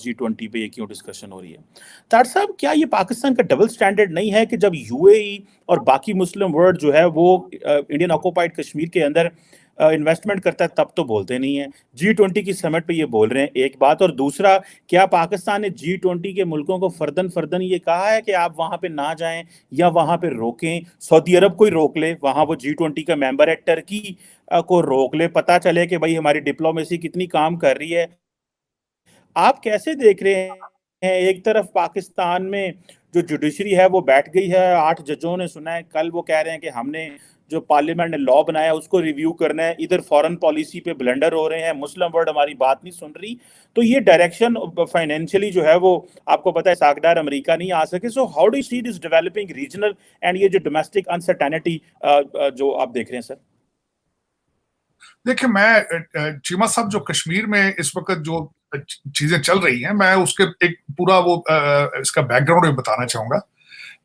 G20 पे ये क्यों डिस्कशन हो रही है। तार साहब, क्या ये पाकिस्तान का डबल स्टैंडर्ड नहीं है कि जब यूएई और बाकी मुस्लिम वर्ल्ड जो है वो इंडियन ऑक्युपाइड कश्मीर के अंदर इन्वेस्टमेंट करता है तब तो बोलते नहीं है, G20 की समिट पे ये बोल रहे हैं, एक बात। और दूसरा, क्या पाकिस्तान ने G20 के मुल्कों को फर्दन फर्दन ये कहा है कि आप वहां पे ना जाएं या वहां पे रोकें? सऊदी अरब को ही रोक ले, वहां वो G20 का मेंबर है। टर्की को रोक ले, पता चले कि भाई हमारी डिप्लोमेसी कितनी काम कर रही है। आप कैसे देख रहे हैं? एक तरफ पाकिस्तान में जो जुडिशरी है वो बैठ गई है, 8 जजों ने सुना है, कल वो कह रहे हैं कि हमने जो पार्लियामेंट ने लॉ बनाया उसको रिव्यू करना है। इधर फॉरेन पॉलिसी पे ब्लंडर हो रहे हैं, मुस्लिम वर्ल्ड हमारी बात नहीं सुन रही। तो ये डायरेक्शन फाइनेंशियली जो है वो आपको पता है सागदार अमेरिका नहीं आ सके। So how do see this developing regional and ये जो डोमेस्टिक अनसर्टेनिटी जो आप देख रहे हैं सर? देखिए, मैं चीमा साहब, जो कश्मीर में इस वक्त जो चीजें चल रही हैं, मैं उसके एक पूरा वो इसका बैकग्राउंड भी बताना चाहूंगा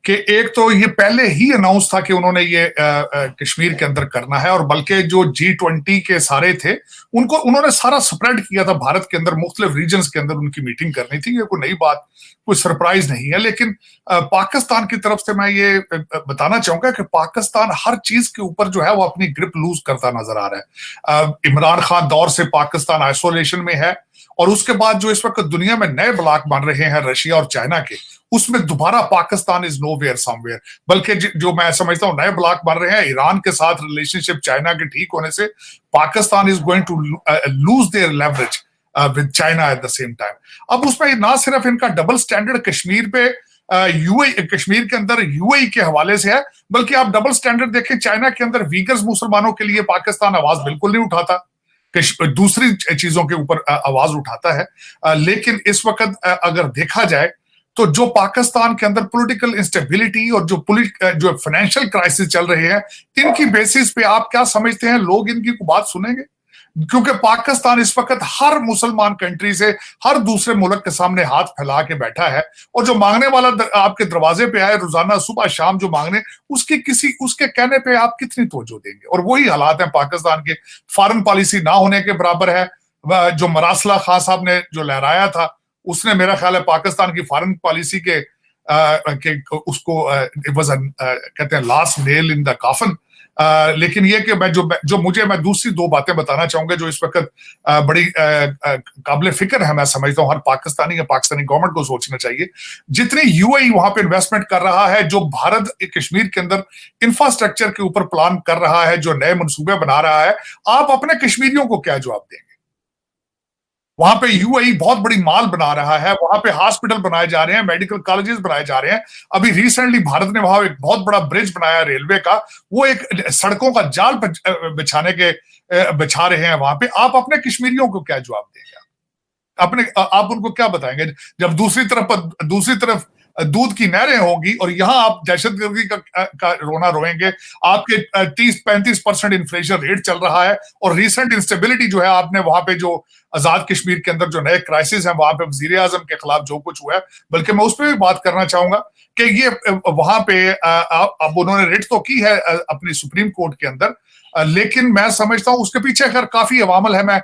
कि एक तो ये पहले ही अनाउंस था कि उन्होंने ये कश्मीर के अंदर करना है, और बल्कि जो G20 के सारे थे उनको उन्होंने सारा स्प्रेड किया था भारत के अंदर, मुख्तलिफ रीजन्स के अंदर उनकी मीटिंग करनी थी। ये कोई नई बात, कोई सरप्राइज नहीं है। लेकिन पाकिस्तान की तरफ से मैं ये बताना चाहूंगा कि पाकिस्तान हर चीज के ऊपर जो है वो अपनी ग्रिप लूज करता नजर आ रहा है। इमरान खान दौर से पाकिस्तान आइसोलेशन में है, और उसके बाद जो इस वक्त दुनिया में नए ब्लॉक बन रहे हैं रशिया और चाइना के, उसमें दोबारा पाकिस्तान इज नोवेयर समवेयर। बल्कि जो मैं समझता हूं नए ब्लॉक बन रहे हैं ईरान के साथ, रिलेशनशिप चाइना के ठीक होने से Pakistan is going to lose their leverage with China at the same time. अब उसमें ना सिर्फ इनका डबल स्टैंडर्ड कश्मीर पे यूएई, कश्मीर के अंदर यूएई के हवाले से है, बल्कि आप डबल स्टैंडर्ड देखें चाइना के अंदर वीगर्स मुसलमानों के लिए पाकिस्तान आवाज बिल्कुल नहीं उठाता, दूसरी चीजों के ऊपर आवाज उठाता है। लेकिन इस वक्त अगर देखा जाए तो जो पाकिस्तान के अंदर पॉलिटिकल इंस्टेबिलिटी और जो फाइनेंशियल क्राइसिस चल रहे हैं, इनकी बेसिस पे आप क्या समझते हैं लोग इनकी बात सुनेंगे? क्योंकि पाकिस्तान इस वक्त हर मुसलमान कंट्री से, हर दूसरे मुल्क के सामने हाथ फैला के बैठा है, और जो मांगने वाला आपके दरवाजे पे आए रोजाना सुबह शाम जो मांगने, उसके कहने पे आप कितनी तवज्जो देंगे? और वही हालात हैं पाकिस्तान के। फॉरेन पॉलिसी ना होने के बराबर है। जो मरासला खान साहब ने जो लहराया था, उसने मेरा ख्याल है पाकिस्तान की फॉरेन पॉलिसी के उसको कहते हैं last nail in the coffin. लेकिन ये कि मैं दूसरी दो बातें बताना चाहूंगा जो इस वक्त बड़ी काबिल फिक्र है, मैं समझता हूं हर पाकिस्तानी या पाकिस्तानी गवर्नमेंट को सोचना चाहिए। जितनी यूएई वहां पे इन्वेस्टमेंट कर रहा है, जो भारत कश्मीर के अंदर इंफ्रास्ट्रक्चर के ऊपर प्लान कर रहा है, जो नए मंसूबे बना रहा है, आप अपने कश्मीरियों को क्या जवाब देंगे? वहां पे यूएई बहुत बड़ी माल बना रहा है, वहां पे हॉस्पिटल बनाए जा रहे हैं, मेडिकल कॉलेजेस बनाए जा रहे हैं। अभी रिसेंटली भारत ने वहां एक बहुत बड़ा ब्रिज बनाया रेलवे का, वो एक सड़कों का जाल बिछा रहे हैं वहां पे। आप अपने कश्मीरियों को क्या जवाब देंगे? आप उनको क्या बताएंगे जब दूसरी तरफ दूध की नहरें होंगी और यहां आप दहशतगर्दी का रोना रोएंगे? आपके 30-35% इन्फ्लेशन रेट चल रहा है, और रिसेंट इंस्टेबिलिटी जो है, आपने वहां पे जो आजाद कश्मीर के अंदर जो नए क्राइसिस हैं, वहां पे वजीर आजम के खिलाफ जो कुछ हुआ है, बल्कि मैं उस पर भी बात करना चाहूंगा कि ये वहां पे अब उन्होंने रेट तो की है अपनी सुप्रीम कोर्ट के अंदर, लेकिन मैं समझता हूं उसके पीछे खैर काफी अवामल है। मैं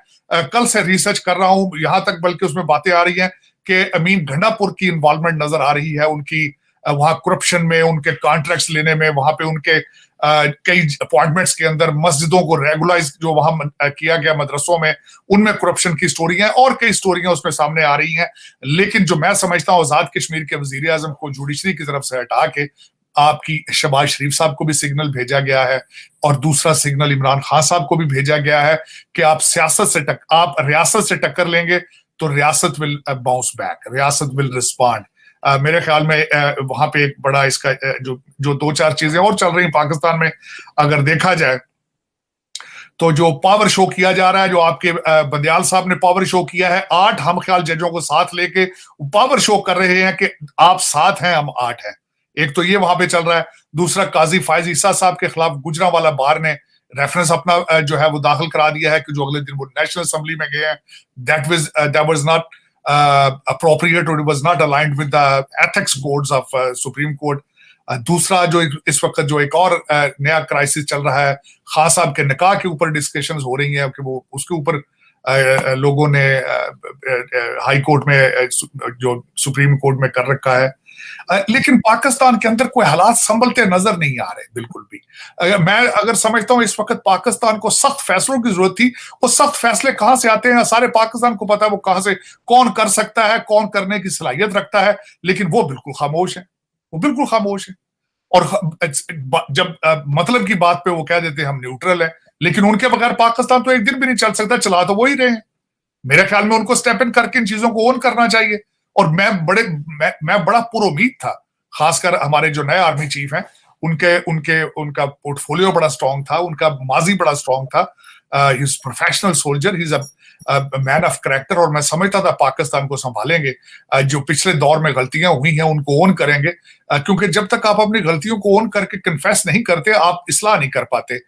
कल से रिसर्च कर रहा हूं यहां तक, बल्कि उसमें बातें आ रही हैं कि अमीन गंडापुर की इन्वॉल्वमेंट नजर आ रही है उनकी, वहां करप्शन में, उनके कॉन्ट्रैक्ट्स लेने में, वहां पे उनके कई अपॉइंटमेंट्स के अंदर मस्जिदों को रेगुलाइज जो वहां किया गया मदरसों में, उनमें करप्शन की स्टोरियां और कई स्टोरियां उसमें सामने आ रही हैं। लेकिन जो मैं समझता हूं आजाद कश्मीर के वजीर आजम को जुडिशरी की तरफ से हटा के आपकी शहबाज शरीफ साहब को भी सिग्नल भेजा गया है, और दूसरा सिग्नल इमरान खान साहब को भी भेजा गया है कि आप आप रियासत से टक्कर लेंगे तो रियासत विल बाउंस बैक, रियासत विल रिस्पॉन्ड। मेरे ख्याल में वहां पे एक बड़ा इसका जो दो चार चीजें और चल रही पाकिस्तान में, अगर देखा जाए तो जो पावर शो किया जा रहा है, जो आपके बंदयाल साहब ने पावर शो किया है, 8 हम ख्याल जजों को साथ लेके पावर शो कर रहे हैं कि आप 7 हैं, हम 8 हैं। एक तो ये वहां पे चल रहा है। दूसरा, काजी फायज ईसा साहब के खिलाफ गुजरांवाला बार ने रेफरेंस अपना जो है वो दाखिल करा दिया है कि जो अगले दिन वो नेशनल असेंबली में गए हैं, that was not appropriate or it was not aligned with the ethics codes of Supreme Court। दूसरा, जो इस वक्त जो एक और नया क्राइसिस चल रहा है, खान साहब के निकाह के ऊपर डिस्कशंस हो रही हैं कि वो उसके ऊपर लोगों ने हाई कोर्ट में, जो सुप्रीम कोर्ट में कर रखा है। लेकिन पाकिस्तान के अंदर कोई हालात संभलते नजर नहीं आ रहे बिल्कुल भी। मैं अगर समझता हूं इस वक्त पाकिस्तान को सख्त फैसलों की जरूरत थी, वो सख्त फैसले कहां से आते हैं सारे पाकिस्तान को पता है, वो कहां से कौन कर सकता है, कौन करने की सलाहियत रखता है, लेकिन वो बिल्कुल खामोश है, वो बिल्कुल खामोश है। और जब मतलब की बात पे वो कह देते हैं हम न्यूट्रल है, लेकिन उनके बगैर पाकिस्तान तो एक दिन भी नहीं चल सकता, चला तो वो ही रहे हैं। मेरे ख्याल में उनको स्टेप इन करके इन चीजों को ओन करना चाहिए। और मैं बड़ा पुरोमीद था, खासकर हमारे जो नए आर्मी चीफ हैं, उनका पोर्टफोलियो बड़ा स्ट्रांग था, उनका माजी बड़ा स्ट्रांग था। He is professional soldier, he is a man of character, और मैं समझता था पाकिस्तान को संभालेंगे। जो पिछले दौर में गलतियां हुई हैं उनको ओन करेंगे, क्योंकि जब तक आप अपनी गलतियों को ओन करके कन्फेस नहीं करते, आप इस्लाह नहीं कर पाते।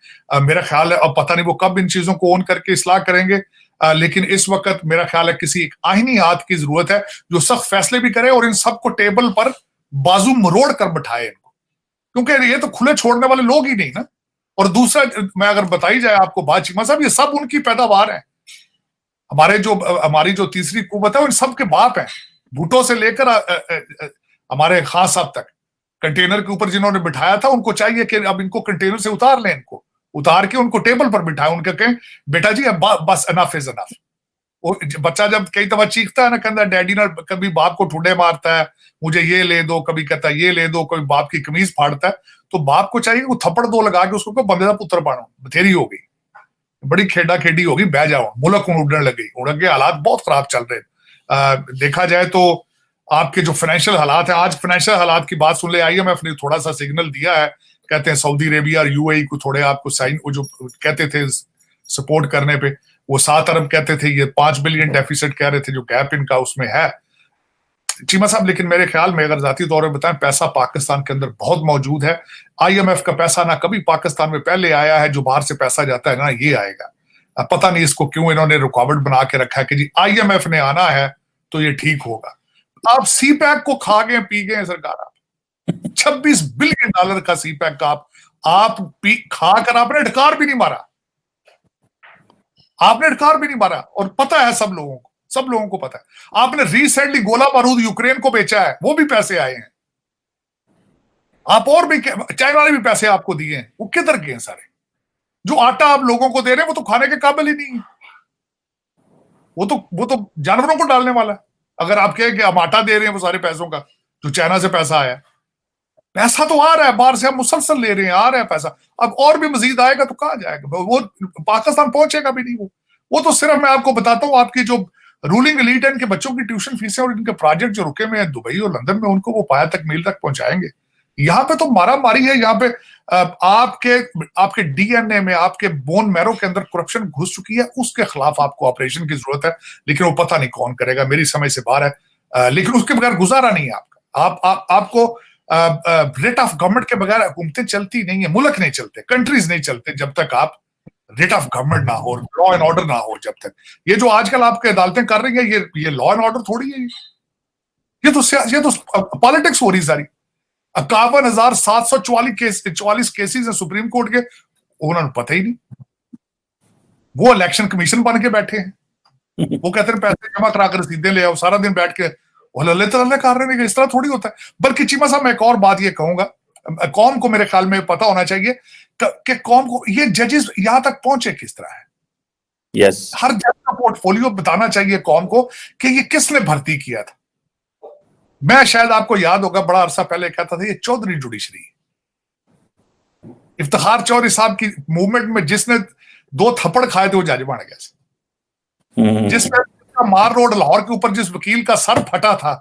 मेरा ख्याल है, अब पता नहीं वो कब इन चीजों को ओन करके इस्लाह करेंगे, लेकिन इस वक्त मेरा ख्याल है किसी एक आईनी हाथ की जरूरत है जो सख्त फैसले भी करे और इन सबको टेबल पर बाजू मरोड़ कर बिठाए इनको, क्योंकि ये तो खुले छोड़ने वाले लोग ही नहीं ना। और दूसरा, मैं अगर बताई जाए आपको बात, चीमा साहब, ये सब उनकी पैदावार है। हमारी जो तीसरी कुव्वत है वो इन सब के बाप है। भुट्टो से लेकर हमारे खान साहब तक, कंटेनर के ऊपर जिन्होंने बिठाया था, उनको चाहिए कि अब इनको कंटेनर से उतार लें, इनको उतार के उनको टेबल पर बिठाए, उनके कहें बेटा जी अब बस अनफ इज अनफ। वो बच्चा जब कई दफा चीखता है ना, कहता डैडी ना, कभी बाप को ठुडे मारता है, मुझे ये ले दो, कभी कहता है ये ले दो, कभी बाप की कमीज फाड़ता है, तो बाप को चाहिए वो थप्पड़ दो लगा के उसको बंदे का पुत्र बानो, बथेरी हो गई, बड़ी खेडा खेडी होगी, बह जाओ, मुल्क उड़ने लगी, उड़ के हालात बहुत खराब चल रहे। देखा जाए तो आपके जो फाइनेंशियल हालात है, आज फाइनेंशियल हालात की बात सुन ले, IMF ने थोड़ा सा सिग्नल दिया है, कहते हैं सऊदी अरेबिया और UAE को थोड़े आपको साइन, वो जो कहते थे सपोर्ट करने पे, वो 7 अरब कहते थे, ये 5 बिलियन डेफिसिट कह रहे थे, जो गैप इनका उसमें है चीमा साहब। लेकिन मेरे ख्याल में अगर जाती तौर पर बताएं, पैसा पाकिस्तान के अंदर बहुत मौजूद है। IMF का पैसा ना कभी पाकिस्तान में पहले आया है, जो बाहर से पैसा जाता है ना ये आएगा। पता नहीं इसको क्यों इन्होंने रुकावट बना के रखा है कि जी IMF ने आना है तो ये ठीक होगा। आप CPEC को खा गए पी गए सरकार, 26 बिलियन डॉलर का CPEC का आप खाकर आपने ढकार भी नहीं मारा, आपने ढकार भी नहीं मारा। और पता है सब लोगों को पता है, आपने रिसेंटली गोला बारूद यूक्रेन को बेचा है, वो भी पैसे आए हैं। आप और भी चाइना ने भी पैसे आपको दिए हैं, वो किधर गए सारे? जो आटा आप लोगों को दे रहे हैं वो तो खाने के काबिल ही नहीं है, वो तो जानवरों को डालने वाला है। अगर आप कहें कि हम आटा दे रहे हैं वो सारे पैसों का, जो चाइना से पैसा आया, पैसा तो आ रहा है बाहर से, हम मुसलसल ले रहे हैं, आ रहा है पैसा, अब और भी मजीद आएगा तो कहां जाएगा वो? पाकिस्तान पहुंचेगा भी नहीं वो तो सिर्फ मैं आपको बताता हूं, आपकी जो रूलिंग एलीट है, इनके बच्चों की ट्यूशन फीसें और इनके प्रोजेक्ट जो रुके हुए हैं दुबई और लंदन में, उनको वो पाया तक मील तक पहुंचाएंगे। यहाँ पे तो मारा मारी है, यहाँ पे आपके DNA में, आपके बोन मैरो के अंदर करप्शन घुस चुकी है, उसके खिलाफ आपको ऑपरेशन की जरूरत है, लेकिन वो पता नहीं कौन करेगा, मेरी समझ से बाहर है। लेकिन उसके बगैर गुजारा नहीं है आपका। आपको रेट ऑफ गवर्नमेंट के बगैर हुकूमतें चलती नहीं है, मुल्क नहीं चलते, कंट्रीज नहीं चलते जब तक आप रेट ऑफ गवर्नमेंट ना हो, लॉ एंड ऑर्डर ना हो। जब तक ये जो आजकल आपके अदालतें कर रही है, ये लॉ एंड ऑर्डर थोड़ी है, ये तो पॉलिटिक्स हो रही सारी। 51,744 केसेस है सुप्रीम कोर्ट के, उन्होंने पता ही नहीं, वो इलेक्शन कमीशन बन के बैठे हैं, वो कहते हैं पैसे जमा करा कर रसीदें ले आओ, सारा दिन बैठ के लल्ले तल्ले कर रहे हैं। इस तरह थोड़ी होता है। बल्कि चीमा साहब मैं एक और बात ये कहूंगा, कौम को मेरे ख्याल में पता होना चाहिए कि कौम को ये जजेस यहां तक पहुंचे किस तरह है। यस, हर जज का पोर्टफोलियो बताना चाहिए कौम को कि ये किसने भर्ती किया था। मैं शायद आपको याद होगा, बड़ा अरसा पहले कहता था ये चौधरी जुडिशरी, इफ्तिखार चौधरी साहब की मूवमेंट में जिसने 2 थप्पड़ खाए थे वो जज बन गया। जिसने मार रोड लाहौर के ऊपर जिस वकील का सर फटा था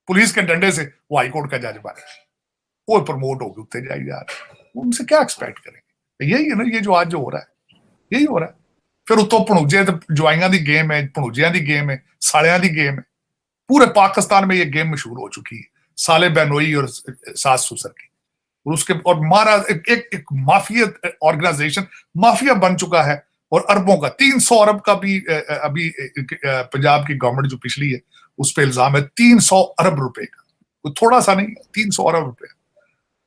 पुलिस के डंडे से, वो हाईकोर्ट का जज बन गया, वो प्रमोट हो गए जाए यार, उनसे क्या एक्सपेक्ट करेंगे? यही है ना, ये जो आज जो हो रहा है यही हो रहा है। फिर उतो भणूजे जवाइयां दी गेम है, भणूजियां दी गेम है, सालियां दी गेम है। पूरे पाकिस्तान में ये गेम मशहूर हो चुकी है, साले बहनोई और सास ससुर की। और उसके और मारा एक माफिया ऑर्गेनाइजेशन, माफिया बन चुका है, और अरबों का 300 अरब का भी अभी पंजाब की गवर्नमेंट जो पिछली है उस पर इल्जाम है, 300 अरब रुपए का, थोड़ा सा नहीं, 300 अरब रुपए।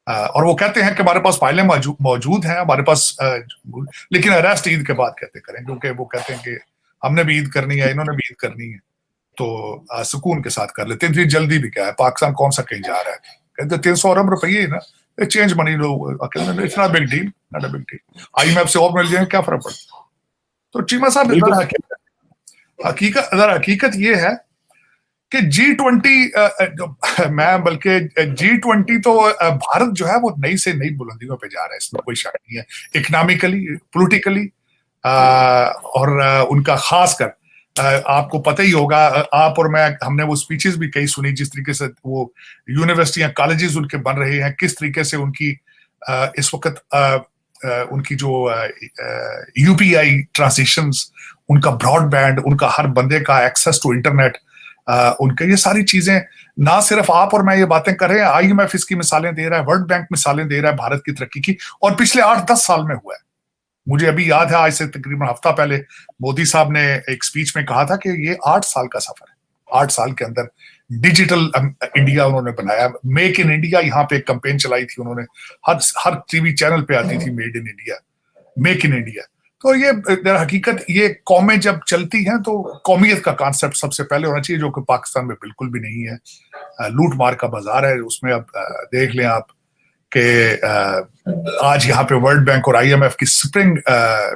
और वो कहते हैं कि हमारे पास फाइलें मौजूद हैं, हमारे पास, लेकिन अरेस्ट ईद के बाद कहते करें, क्योंकि वो कहते हैं कि हमने भी ईद करनी है, इन्होंने भी ईद करनी है, तो सुकून के साथ कर लेते हैं। जल्दी भी क्या है, पाकिस्तान कौन सा कहीं जा रहा है, कहते 300 अरब रुपये ना, चेंज मनी लोग, it's big deal, not a big deal, IMF से और मिल जाए क्या फर्क पड़ता। तो चीमा साहब हकीकत ये है कि G20 मैं बल्कि G20 तो भारत जो है वो नई से नई बुलंदियों पे जा रहा है, इसमें कोई शक नहीं है, इकोनॉमिकली, पॉलिटिकली, और उनका खासकर आपको पता ही होगा, आप और मैं, हमने वो स्पीचेस भी कई सुनी, जिस तरीके से वो यूनिवर्सिटियां, कॉलेजेस उनके बन रहे हैं, किस तरीके से उनकी इस वक्त उनकी जो UPI ट्रांजिशंस, उनका ब्रॉडबैंड, उनका हर बंदे का एक्सेस टू इंटरनेट, उनके ये सारी चीजें, ना सिर्फ आप और मैं ये बातें कर रहे हैं, IMF इसकी मिसालें दे रहा है, वर्ल्ड बैंक मिसालें दे रहा है भारत की तरक्की की, और पिछले 8-10 साल में हुआ है। मुझे अभी याद है, आज से तकरीबन हफ्ता पहले मोदी साहब ने एक स्पीच में कहा था कि ये 8 साल का सफर है, 8 साल के अंदर डिजिटल इंडिया उन्होंने बनाया, मेक इन इंडिया, यहाँ पे एक कैंपेन चलाई थी उन्होंने, हर टीवी चैनल पे आती थी, made in India, make in India. तो ये हकीकत, ये कौमें जब चलती हैं तो कौमियत का कॉन्सेप्ट सबसे पहले होना चाहिए, जो कि पाकिस्तान में बिल्कुल भी नहीं है। लूट मार का बाजार है उसमें। अब देख लें आप कि आज यहाँ पे वर्ल्ड बैंक और IMF की स्प्रिंग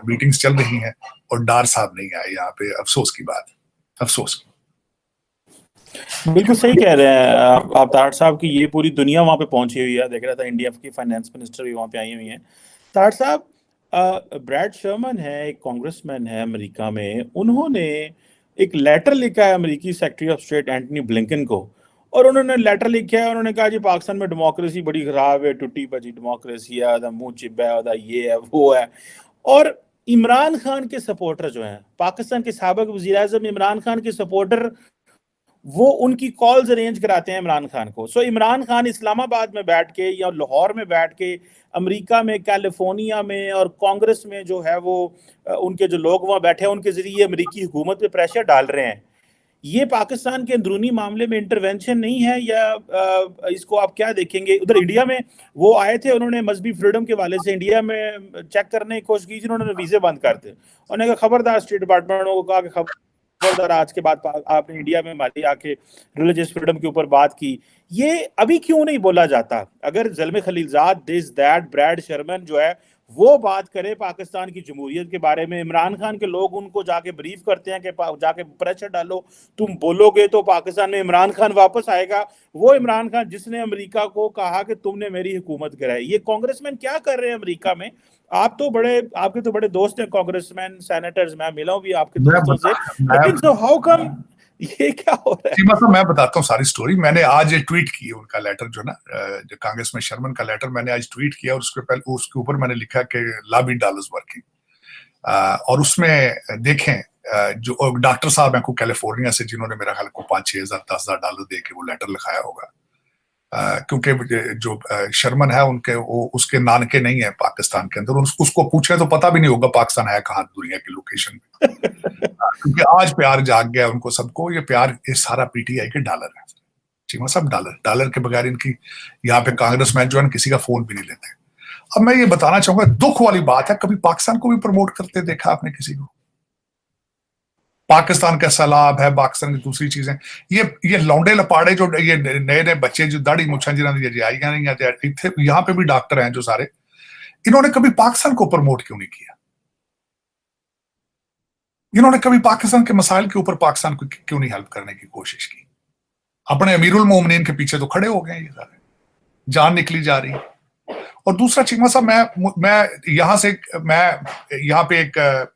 मीटिंग्स चल रही हैं और डार साहब नहीं आए यहाँ पे, अफसोस की बात, अफसोस। बिल्कुल सही कह रहे हैं आप तारड़ साहब की, ये पूरी दुनिया वहां पे पहुंची हुई है। देख रहा था इंडिया की फाइनेंस मिनिस्टर भी वहां पे आई हुई हैं। तारड़ साहब, ब्रैड शर्मन है, एक कांग्रेसमैन है अमेरिका में, उन्होंने एक लेटर लिखा है अमेरिकी secretary of state Antony Blinken को, और उन्होंने लेटर लिखा है, उन्होंने कहा जी पाकिस्तान में डेमोक्रेसी बड़ी खराब है, टूटी बची डेमोक्रेसी है, मुंह चिब्बा है, ये है वो है। और इमरान खान के सपोर्टर जो हैं, पाकिस्तान के साबिक वज़ीर आज़म इमरान खान के सपोर्टर, वो उनकी कॉल्स अरेंज कराते हैं इमरान खान को। सो इमरान खान इस्लामाबाद में बैठ के या लाहौर में बैठ के, अमेरिका में, कैलिफोर्निया में और कांग्रेस में जो है वो उनके जो लोग वहाँ बैठे हैं, उनके जरिए अमेरिकी हुकूमत पे प्रेशर डाल रहे हैं। ये पाकिस्तान के अंदरूनी मामले में इंटरवेंशन नहीं है, या इसको आप क्या देखेंगे? उधर इंडिया में वो आए थे, उन्होंने मजहबी फ्रीडम के वाले से इंडिया में चेक करने की कोशिश की थी, उन्होंने वीजे बंद कर दिए। उन्होंने कहा खबरदार, स्टेट डिपार्टमेंट को कहा कि खबरदार, आज के बाद आपने इंडिया में हमारी आके रिलीजियस फ्रीडम के ऊपर बात की। ये अभी क्यों नहीं बोला जाता? अगर Zalmay Khalilzad, this that, Brad Sherman जो है वो बात करे पाकिस्तान की जमहूरियत के बारे में, इमरान खान के लोग उनको जाके ब्रीफ करते हैं कि जाके प्रेशर डालो, तुम बोलोगे तो पाकिस्तान में इमरान खान वापस आएगा, वो इमरान खान जिसने अमेरिका को कहा कि तुमने मेरी हुकूमत गिराई। ये कांग्रेसमैन क्या कर रहे हैं अमेरिका में? आप तो आपके तो बड़े दोस्त हैं कांग्रेसमैन, सेनेटर्स, मैं मिला हूँ भी आपके दोस्तों से, लेकिन सो हाउ कम ये क्या हो रहा है? मतलब मैं बताता हूँ सारी स्टोरी। मैंने आज ट्वीट की है उनका लेटर, जो ना जो कांग्रेस में शर्मन का लेटर मैंने आज ट्वीट किया, और उसके ऊपर मैंने लिखा कि लॉबी डॉलर्स वर्किंग, और उसमें देखें जो डॉक्टर साहब हैं को कैलिफोर्निया से, जिन्होंने मेरा ख्याल को 5-6 हज़ार, 10 हज़ार डॉलर दे के वो लेटर लिखाया होगा, क्योंकि जो शर्मन है उनके, वो उसके नानके नहीं है पाकिस्तान के अंदर, उसको पूछे तो पता भी नहीं होगा पाकिस्तान है कहाँ दुनिया की लोकेशन में। क्योंकि आज प्यार जाग गया उनको सबको, ये प्यार, ये सारा PTI के डॉलर है, चीमा सब डॉलर के बगैर इनकी यहाँ पे कांग्रेसमैन जो है किसी का फोन भी नहीं लेते। अब मैं ये बताना चाहूंगा, दुख वाली बात है, कभी पाकिस्तान को भी प्रमोट करते देखा आपने किसी को? पाकिस्तान का सैलाब है, पाकिस्तान की दूसरी चीजें, ये लौंडे लपाड़े जो ये नए नए बच्चे जो दाढ़ी मुछा जिन्होंने नहीं आते, यहाँ पे भी डॉक्टर हैं जो सारे, इन्होंने कभी पाकिस्तान को प्रमोट क्यों नहीं किया? इन्होंने कभी पाकिस्तान के मसाइल के ऊपर पाकिस्तान को क्यों नहीं हेल्प करने की कोशिश की? अपने अमीरुल मोमिनीन के पीछे तो खड़े हो गए ये सारे, जान निकली जा रही है। और दूसरा चीमा साहब, मैं यहाँ पे एक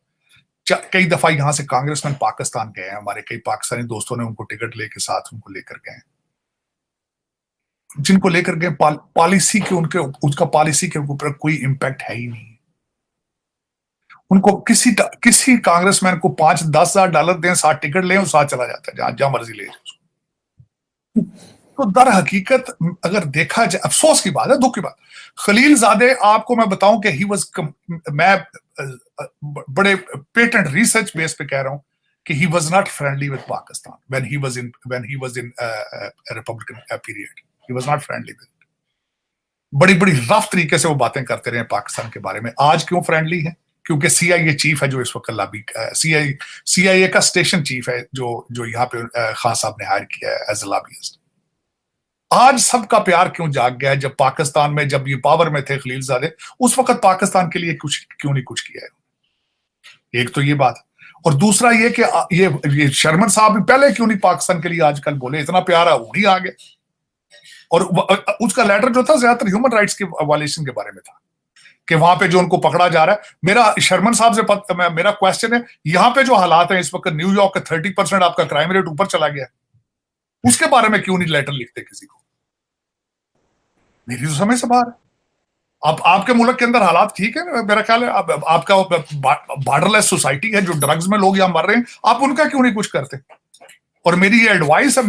कई दफा यहाँ से कांग्रेसमैन पाकिस्तान गए हैं, हमारे कई पाकिस्तानी दोस्तों ने उनको टिकट लेके साथ उनको लेकर गए, जिनको लेकर गए पॉलिसी के उसका पॉलिसी के ऊपर कोई इम्पैक्ट है ही नहीं। उनको किसी कांग्रेसमैन को 5-10 हज़ार डॉलर दें, 7 टिकट लें और साथ चला जाता है, जहां मर्जी ले जाए। तो दर हकीकत अगर देखा जाए, अफसोस की बात है, दुख की बात, खलीलजादे, आपको मैं बताऊं कि मैं बड़े पेटेंट रिसर्च बेस पे कह रहा हूं कि he was not friendly with Pakistan when he was in Republican period, he was not friendly with, बड़ी बड़ी रफ तरीके से वो बातें करते रहे पाकिस्तान के बारे में। आज क्यों फ्रेंडली है? क्योंकि सीआईए चीफ है जो इस वक्त लाबी सीआईए का स्टेशन चीफ है जो यहाँ पे खान साहब ने हायर किया है एज अ लॉबिस्ट। आज सबका प्यार क्यों जाग गया है? जब पाकिस्तान में जब ये पावर में थे खलीलजादे, उस वक्त पाकिस्तान के लिए क्यों नहीं कुछ किया है? एक तो ये बात, और दूसरा ये कि ये शर्मन साहब पहले क्यों नहीं पाकिस्तान के लिए आजकल बोले? इतना प्यारा वो नहीं आ गए। और उसका लेटर जो था ज्यादातर ह्यूमन राइट्स के वायलेशन के बारे में था कि वहां पे जो उनको पकड़ा जा रहा है। मेरा शर्मन साहब से मेरा क्वेश्चन है, यहाँ पे जो हालात हैं इस वक्त, न्यूयॉर्क का 30% आपका क्राइम रेट ऊपर चला गया, उसके बारे में क्यों नहीं लेटर लिखते किसी को? मेरी तो समझ से बाहर है। आपके मुल्क के अंदर हालात ठीक है, मेरा ख्याल है आपका बॉर्डरलेस सोसाइटी है, जो ड्रग्स में लोग यहाँ मर रहे हैं, आप उनका क्यों नहीं कुछ करते? और मेरी ये एडवाइस है